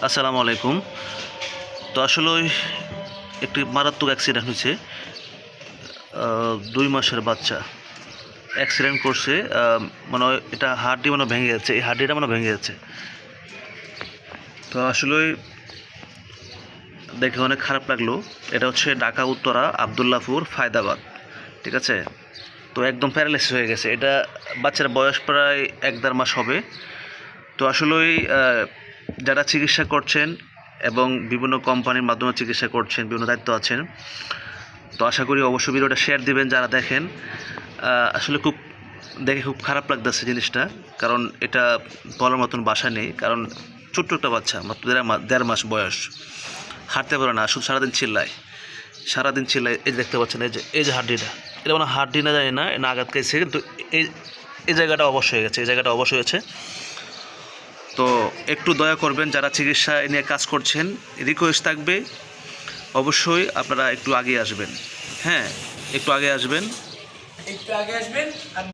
আসসালামু আলাইকুম। তো আসলে একটি মারাত্মক অ্যাক্সিডেন্ট হয়েছে। 2 মাসের বাচ্চা অ্যাক্সিডেন্ট করছে। মানে এটা হাড্ডি মানে ভেঙে গেছে, এই হাড্ডিটা মানে ভেঙে গেছে। তো আসলে দেখে অনেক খারাপ লাগলো। এটা হচ্ছে ঢাকা উত্তরা আবদুল্লাপুর ফায়দাবাদ, ঠিক আছে। তো একদম প্যারালাইসিস হয়ে গেছে। এটা বাচ্চার বয়স প্রায় 1-1.5 মাস হবে। তো আসলেই যারা চিকিৎসা করছেন এবং বিভিন্ন কোম্পানির মাধ্যমে চিকিৎসা করছেন, বিভিন্ন দায়িত্ব আছেন, তো আশা করি অবশ্যই ভিডিওটা শেয়ার দিবেন যারা দেখেন। আসলে দেখে খুব খারাপ লাগতেছে জিনিসটা, কারণ এটা বলার মতন ভাষা নেই। কারণ ছোট্ট একটা বাচ্চা, মাত্র 1.5 মাস বয়স, হাঁটতে পারে না, শুধু সারাদিন চিল্লায়। এই যে দেখতে পাচ্ছেন, এই যে হাড্ডিটা, এটা মানে হাড্ডি না, জানি না আঘাত খাইছে, কিন্তু এই জায়গাটা অবশ্যই হয়ে গেছে, এই জায়গাটা অবশ্যই হয়েছে। তো একটু দয়া করবেন যারা চিকিৎসা নিয়ে কাজ করছেন, রিকোয়েস্ট থাকবে অবশ্যই আপনারা একটু আগে আসবেন। হ্যাঁ, একটু আগে আসবেন।